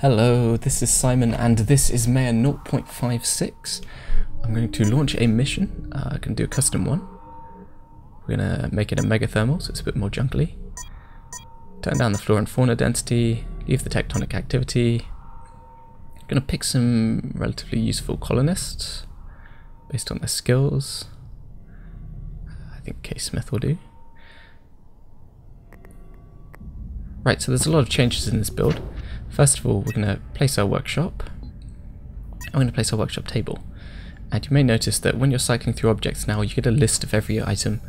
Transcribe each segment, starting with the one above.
Hello, this is Simon and this is Maia 0.56. I'm going to launch a mission. I can do a custom one. We're going to make it a mega thermal, so it's a bit more jungly. Turn down the flora and fauna density, leave the tectonic activity. I'm going to pick some relatively useful colonists based on their skills. I think K. Smith will do. Right, so there's a lot of changes in this build. First of all, we're going to place our workshop. I'm going to place our workshop table. And you may notice that when you're cycling through objects now, you get a list of every item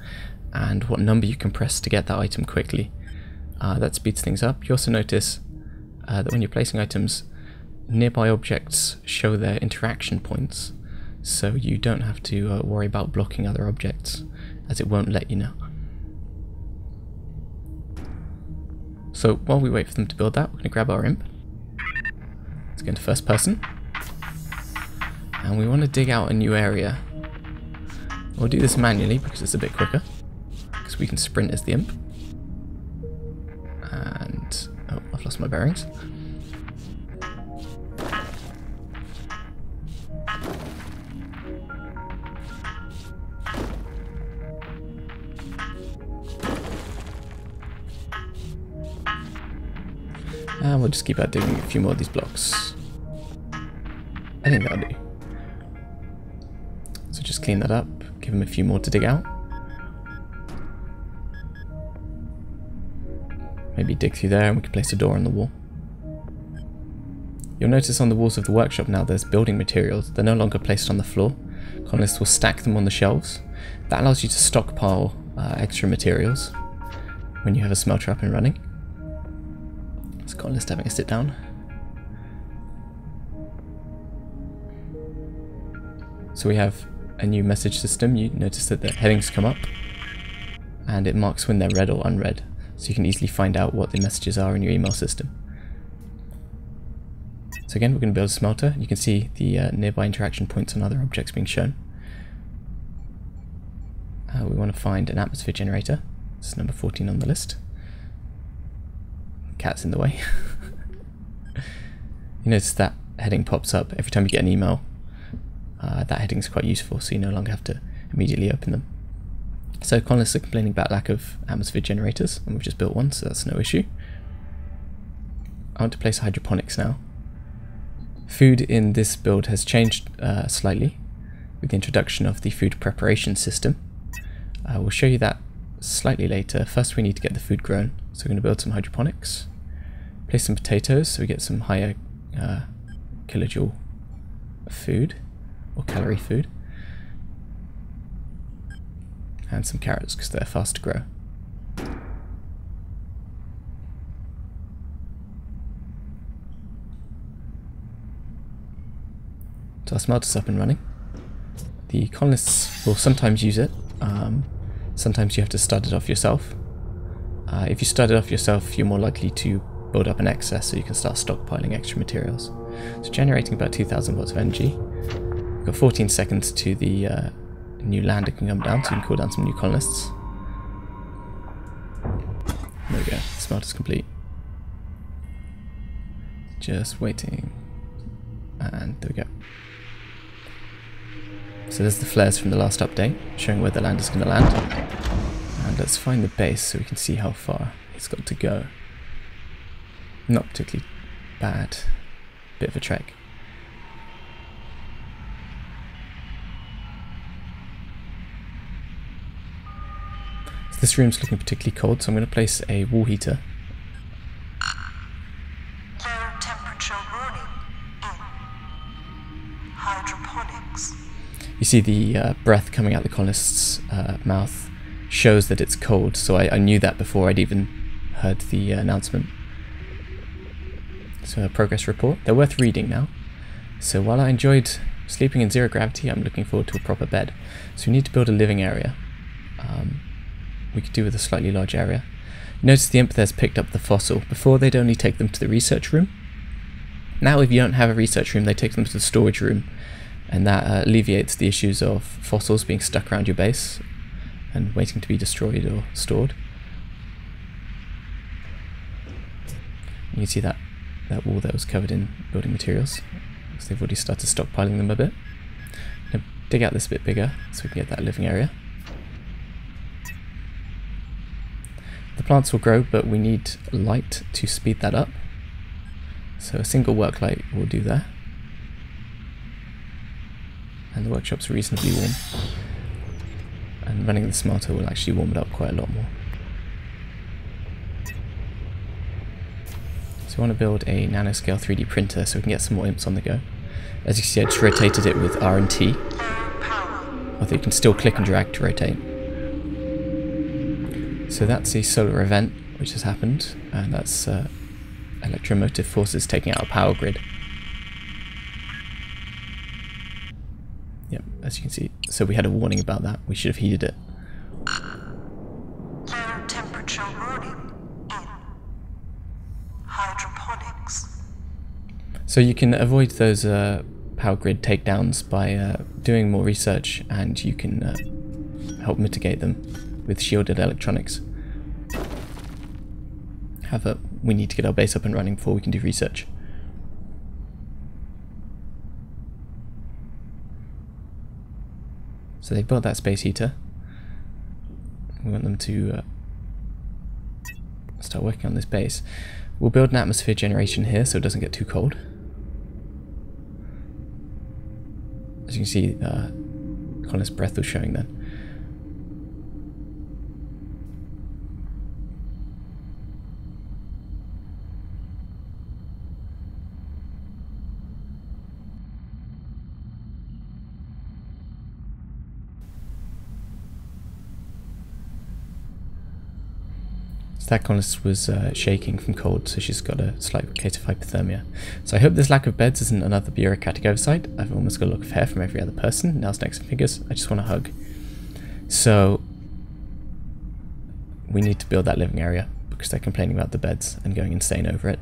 and what number you can press to get that item quickly. That speeds things up. You also notice that when you're placing items, nearby objects show their interaction points, so you don't have to worry about blocking other objects, as it won't let you know. So while we wait for them to build that, we're going to grab our imp. Let's go into first person. And we want to dig out a new area. We'll do this manually because it's a bit quicker, because we can sprint as the imp. And, oh, I've lost my bearings. And we'll just keep out digging a few more of these blocks. I think that'll do. So just clean that up, give him a few more to dig out. Maybe dig through there and we can place a door on the wall. You'll notice on the walls of the workshop now there's building materials. They're no longer placed on the floor. Colonists will stack them on the shelves. That allows you to stockpile extra materials when you have a smelter up and running. It's colonist having a sit down. So we have a new message system. You notice that the headings come up and it marks when they're read or unread, so you can easily find out what the messages are in your email system. So again, we're going to build a smelter. You can see the nearby interaction points and other objects being shown. We want to find an atmosphere generator. This is number 14 on the list. Cat's in the way. You notice that heading pops up every time you get an email. That heading is quite useful, so you no longer have to immediately open them. So colonists are complaining about lack of atmosphere generators, and we've just built one, so that's no issue. I want to place hydroponics now. Food in this build has changed slightly with the introduction of the food preparation system. We'll show you that slightly later. First we need to get the food grown, so we're going to build some hydroponics. Place some potatoes so we get some higher kilojoule food, or calorie food. And some carrots because they're fast to grow. So our smelter's up and running. The colonists will sometimes use it. Sometimes you have to start it off yourself. If you start it off yourself, you're more likely to build up an excess, so you can start stockpiling extra materials. So generating about 2000 watts of energy. We've got 14 seconds to the new lander can come down, so you can call down some new colonists. There we go, smelter's complete. Just waiting. And there we go. So there's the flares from the last update, showing where the lander's going to land. And let's find the base so we can see how far it's got to go. Not particularly bad. Bit of a trek. So this room's looking particularly cold, so I'm going to place a wall heater. Low temperature warning in hydroponics. You see the breath coming out the colonist's mouth shows that it's cold, so I knew that before I'd even heard the announcement. So a progress report. They're worth reading now. So while I enjoyed sleeping in zero gravity, I'm looking forward to a proper bed. So we need to build a living area. We could do with a slightly large area. Notice the imp there's picked up the fossil. Before they'd only take them to the research room. Now if you don't have a research room, they take them to the storage room. And that alleviates the issues of fossils being stuck around your base and waiting to be destroyed or stored. You can see that that wall that was covered in building materials, so they've already started stockpiling them a bit. I'm going to dig out this bit bigger so we can get that living area. The plants will grow, but we need light to speed that up. So a single work light will do there. And the workshop's reasonably warm. And running the smelter will actually warm it up quite a lot more. So I want to build a nanoscale 3D printer so we can get some more imps on the go. As you can see, I just rotated it with R and T. Although you can still click and drag to rotate. So that's a solar event which has happened, and that's electromotive forces taking out a power grid. Yep, as you can see. So we had a warning about that. We should have heeded it. Low temperature warning in hydroponics. So you can avoid those power grid takedowns by doing more research, and you can help mitigate them with shielded electronics. However, we need to get our base up and running before we can do research. So they've built that space heater. We want them to start working on this base. We'll build an atmosphere generation here so it doesn't get too cold. As you can see, colonist breath was showing then. So that colonist was shaking from cold, so she's got a slight case of hypothermia. So I hope this lack of beds isn't another bureaucratic oversight. I've almost got a look of hair from every other person, nails, necks and fingers. I just want a hug. So we need to build that living area because they're complaining about the beds and going insane over it.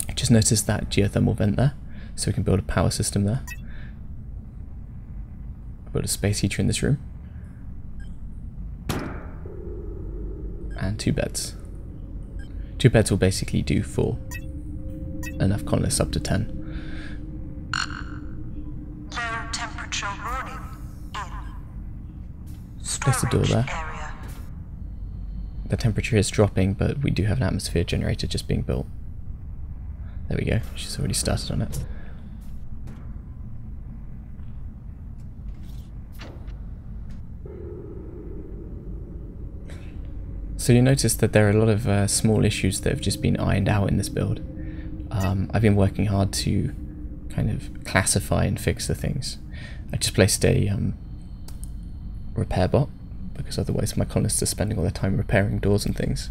I just noticed that geothermal vent there, so we can build a power system there. I'll build a space heater in this room. And 2 beds. 2 beds will basically do for enough colonists up to 10. Low temperature warning in Place the door there. area. The temperature is dropping, but we do have an atmosphere generator just being built. There we go, she's already started on it. So you notice that there are a lot of small issues that have just been ironed out in this build. I've been working hard to kind of classify and fix the things. I just placed a repair bot, because otherwise my colonists are spending all their time repairing doors and things.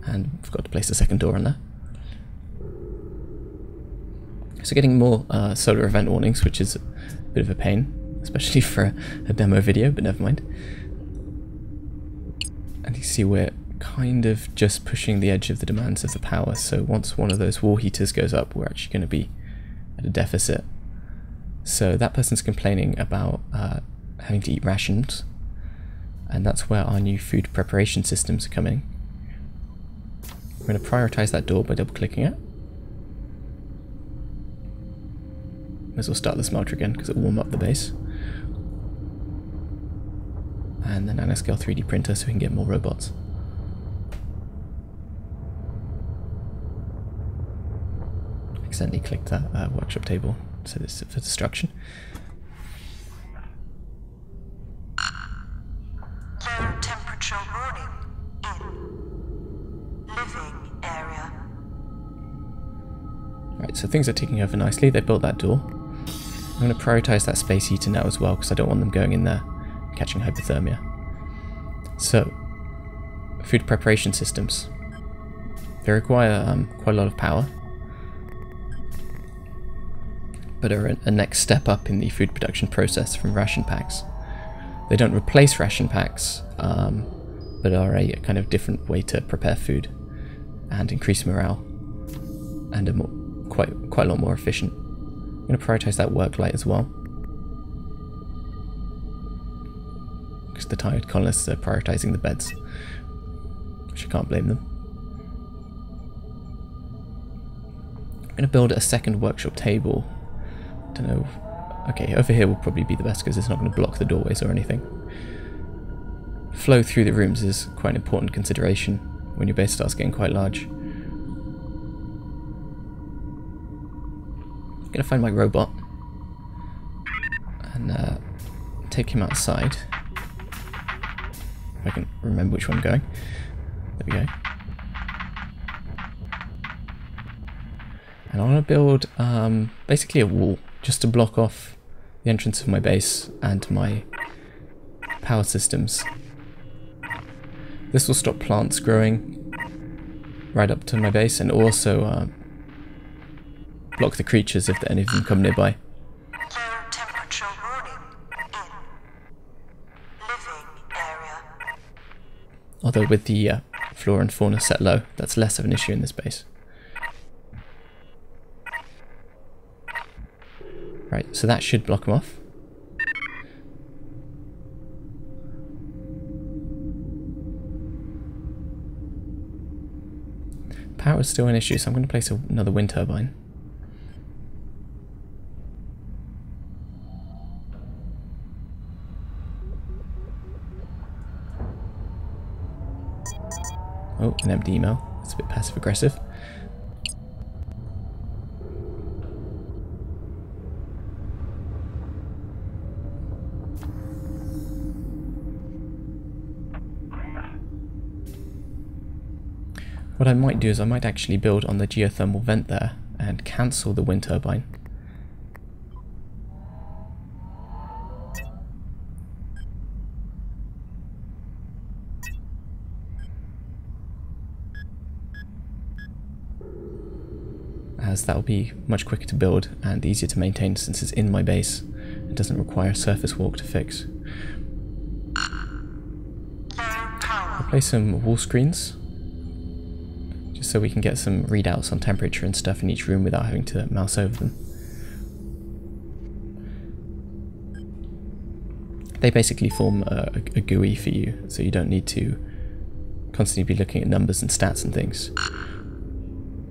And we've got to place a second door on there. So getting more solar event warnings, which is a bit of a pain, especially for a demo video, but never mind. And you see we're kind of just pushing the edge of the demands of the power, so once one of those wall heaters goes up, we're actually going to be at a deficit. So that person's complaining about having to eat rations, and that's where our new food preparation systems are coming. We're going to prioritize that door by double-clicking it. Might as well start the smelter again because it'll warm up the base. And the nanoscale 3D printer so we can get more robots. Accidentally clicked that workshop table, so this is for destruction. Low temperature warning in living area. Right, so things are ticking over nicely. They built that door. I'm going to prioritize that space heater now as well because I don't want them going in there and catching hypothermia. So, food preparation systems. They require quite a lot of power, but are a next step up in the food production process from ration packs. They don't replace ration packs, but are a kind of different way to prepare food and increase morale, and are quite a lot more efficient. I'm going to prioritize that work light as well, because the tired colonists are prioritising the beds, which I can't blame them. I'm going to build a second workshop table. Don't know. Okay, over here will probably be the best because it's not going to block the doorways or anything. Flow through the rooms is quite an important consideration when your base starts getting quite large. I'm going to find my robot and take him outside. If I can remember which one I'm going. There we go. And I want to build basically a wall just to block off the entrance of my base and my power systems. This will stop plants growing right up to my base and also block the creatures if any of them come nearby. Low temperature warning in living area. Although with the flora and fauna set low, that's less of an issue in this base. Right, so that should block them off. Power is still an issue, so I'm going to place another wind turbine. Oh, an empty email. That's a bit passive aggressive. What I might do is I might actually build on the geothermal vent there and cancel the wind turbine. As that will be much quicker to build and easier to maintain since it's in my base. It doesn't require a surface walk to fix. I'll place some wall screens, just so we can get some readouts on temperature and stuff in each room without having to mouse over them. They basically form a GUI for you, so you don't need to constantly be looking at numbers and stats and things.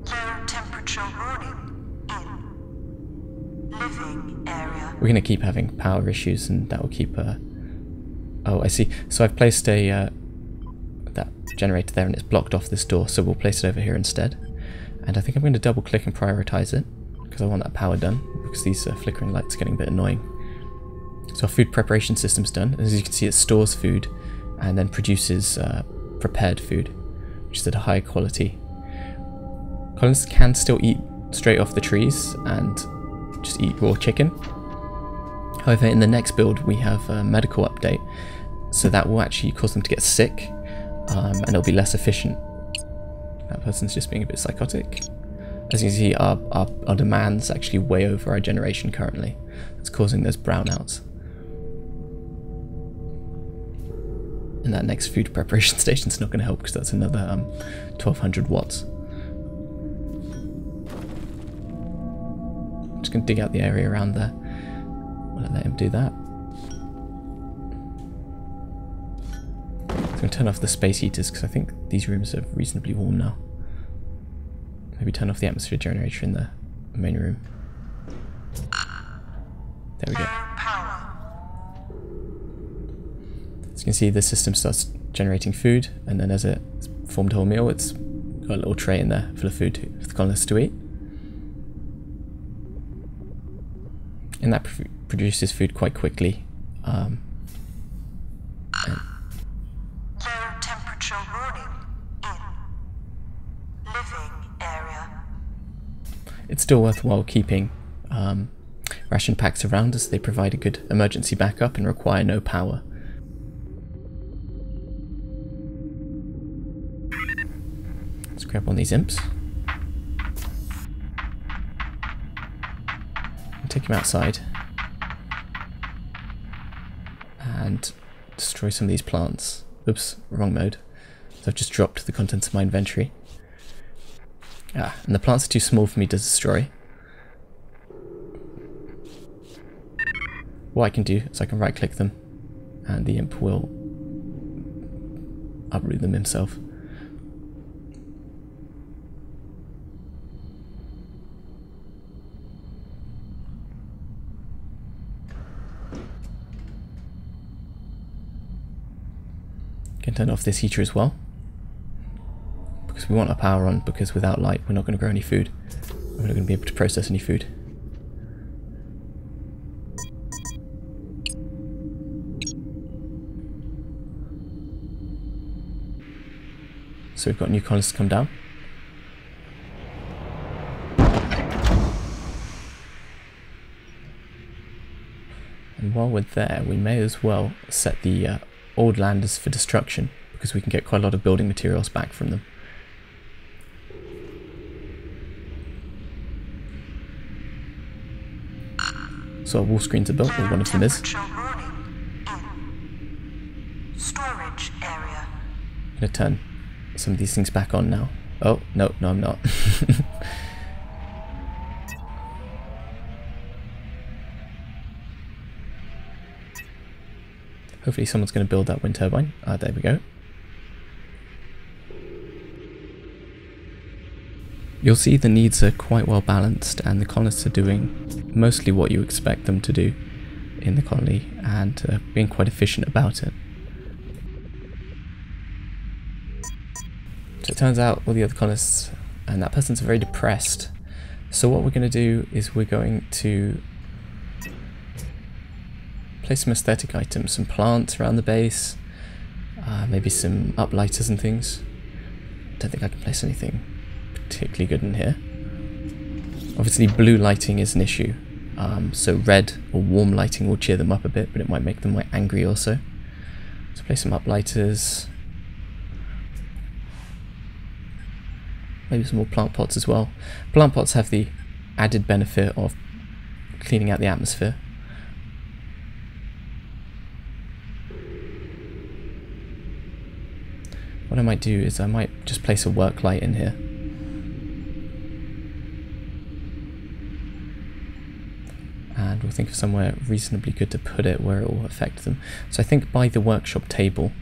Low temperature warning in living area. We're going to keep having power issues, and that will keep... Oh, I see. So I've placed a that generator there, and it's blocked off this door, so we'll place it over here instead. And I think I'm going to double click and prioritize it, because I want that power done, because these flickering lights are getting a bit annoying. So our food preparation system's done. As you can see, it stores food and then produces prepared food, which is at a high quality. Colonists can still eat straight off the trees and just eat raw chicken. However, in the next build we have a medical update, so that will actually cause them to get sick, and it'll be less efficient. That person's just being a bit psychotic. As you can see, our demand's actually way over our generation currently. It's causing those brownouts. And that next food preparation station's not going to help, because that's another 1200 watts. I'm just going to dig out the area around there. I'll let him do that. I'm going to turn off the space heaters, because I think these rooms are reasonably warm now. Maybe turn off the atmosphere generator in the main room. There we go. As you can see, the system starts generating food, and then as it's formed a whole meal, it's got a little tray in there full of food for the colonists to eat. And that produces food quite quickly. Low temperature warning in living area. It's still worthwhile keeping ration packs around, as they provide a good emergency backup and require no power. Let's grab one of these imps. Take him outside and destroy some of these plants. Oops, wrong mode. So I've just dropped the contents of my inventory. And the plants are too small for me to destroy. What I can do is I can right click them, and the imp will uproot them himself. Can turn off this heater as well, because we want our power on, because without light we're not going to grow any food. We're not going to be able to process any food. So we've got new colonists come down. And while we're there, we may as well set the old landers for destruction, because we can get quite a lot of building materials back from them. So our wall screens are built, or one of them is. Storage area. I'm going to turn some of these things back on now. Oh, no, I'm not. Hopefully someone's going to build that wind turbine. There we go. You'll see the needs are quite well balanced, and the colonists are doing mostly what you expect them to do in the colony, and being quite efficient about it. So it turns out all the other colonists and that person's very depressed. So what we're going to do is we're going to place some aesthetic items, some plants around the base, maybe some uplighters and things. Don't think I can place anything particularly good in here. Obviously blue lighting is an issue, so red or warm lighting will cheer them up a bit, but it might make them quite angry also. So place some uplighters, maybe some more plant pots as well. Plant pots have the added benefit of cleaning out the atmosphere. What I might do is I might just place a work light in here. And we'll think of somewhere reasonably good to put it where it will affect them. So I think by the workshop table.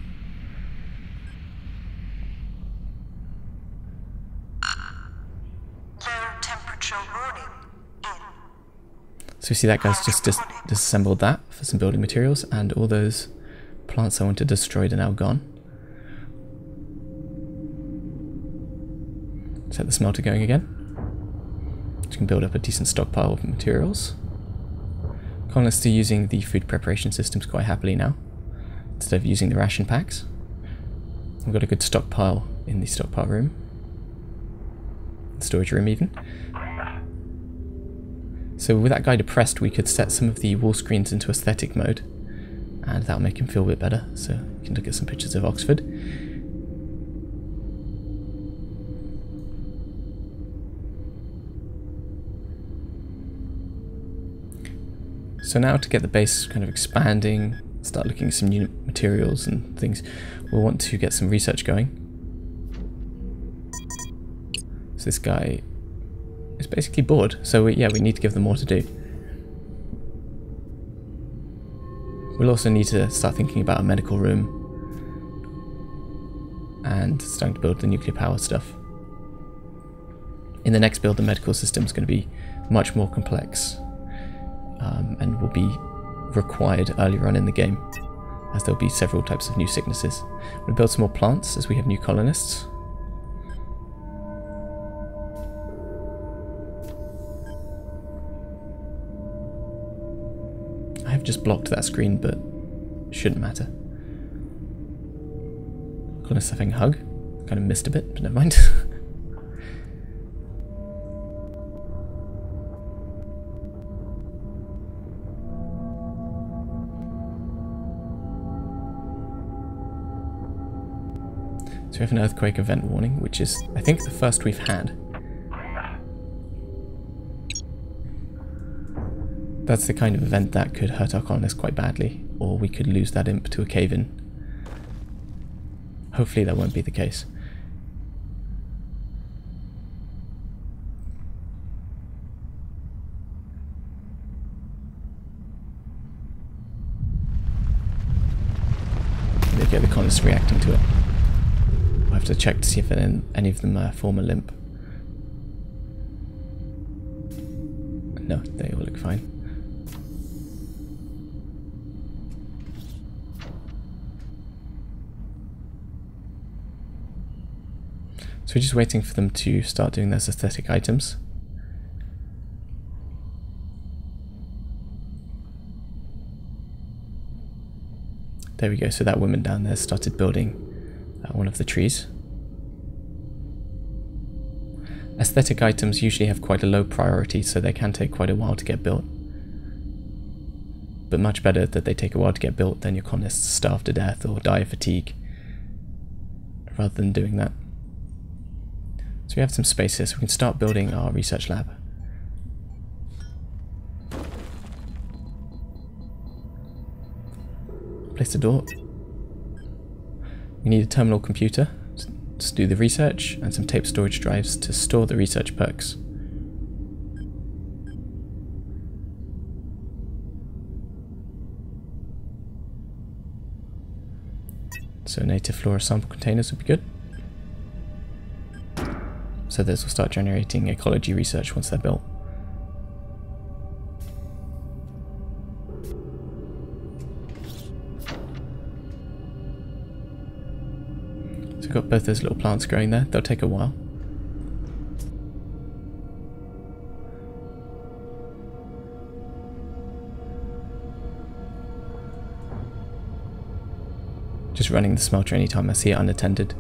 Low temperature warning in. So you see that guy's just disassembled that for some building materials, and all those plants I want to destroy are now gone. Set the smelter going again. So you can build up a decent stockpile of materials. Colonists are using the food preparation systems quite happily now, instead of using the ration packs. We've got a good stockpile in the stockpile room, the storage room even. So with that guy depressed, we could set some of the wall screens into aesthetic mode, and that'll make him feel a bit better. So you can look at some pictures of Oxford. So now to get the base kind of expanding, start looking at some new materials and things, we'll want to get some research going. So this guy is basically bored, so we need to give them more to do. We'll also need to start thinking about a medical room and starting to build the nuclear power stuff. In the next build, the medical system is going to be much more complex. And will be required earlier on in the game, as there'll be several types of new sicknesses. We'll build some more plants as we have new colonists. I have just blocked that screen, but it shouldn't matter. Colonists having a hug. Kind of missed a bit, but never mind. So we have an earthquake event warning, which is, I think, the first we've had. That's the kind of event that could hurt our colonists quite badly, or we could lose that imp to a cave-in. Hopefully that won't be the case. They get the colonists reacting to it. to check to see if any of them form a limp. No, they all look fine. So we're just waiting for them to start doing those aesthetic items. There we go, so that woman down there started building one of the trees. Aesthetic items usually have quite a low priority, so they can take quite a while to get built. But much better that they take a while to get built than your colonists starve to death or die of fatigue, rather than doing that. So we have some space here, so we can start building our research lab. Place the door. We need a terminal computer to do the research and some tape storage drives to store the research perks. So native flora sample containers would be good. So this will start generating ecology research once they're built. So we've got both those little plants growing there. They'll take a while. Just running the smelter anytime I see it unattended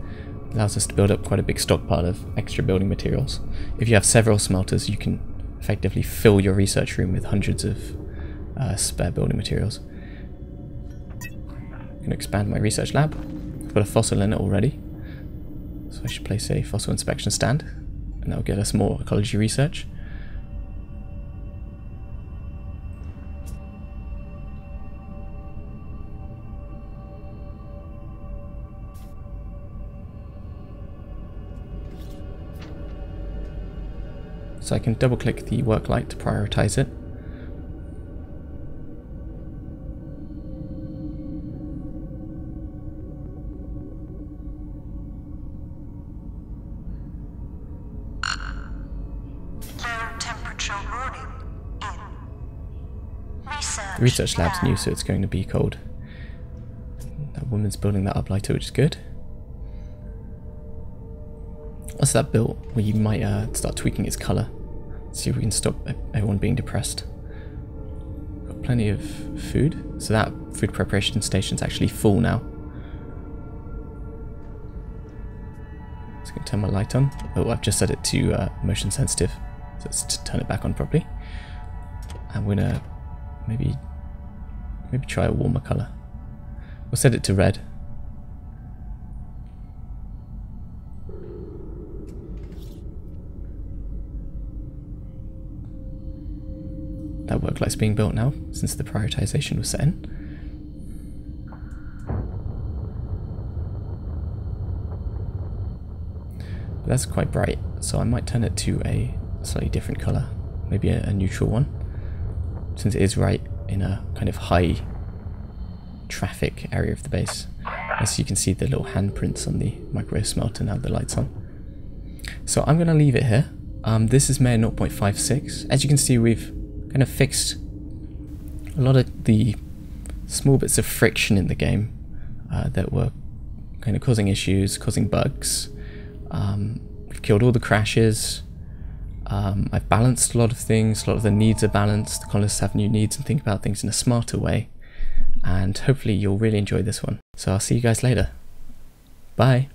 allows us to build up quite a big stockpile of extra building materials. If you have several smelters, you can effectively fill your research room with hundreds of spare building materials. I'm going to expand my research lab. I've got a fossil in it already, so I should place a fossil inspection stand, and that will get us more ecology research. So I can double click the work light to prioritize it. Low temperature warning in. The research lab's new, so it's going to be cold. That woman's building that uplighter, which is good. Once that's built, we might start tweaking its colour. See if we can stop everyone being depressed. Got plenty of food, so that food preparation station's actually full now. Just gonna turn my light on. Oh, I've just set it to motion sensitive, so it's to turn it back on properly. I'm gonna maybe try a warmer colour. We'll set it to red. That work light's being built now, since the prioritization was set in. But that's quite bright, so I might turn it to a slightly different colour, maybe a neutral one, since it is right in a kind of high traffic area of the base. As you can see the little handprints on the microwave smelter now the light's on. So I'm going to leave it here. This is Maia 0.56. As you can see, we've kind of fixed a lot of the small bits of friction in the game that were kind of causing issues, causing bugs. We've killed all the crashes. I've balanced a lot of things. A lot of the needs are balanced. The colonists have new needs and think about things in a smarter way. And hopefully you'll really enjoy this one. So I'll see you guys later. Bye.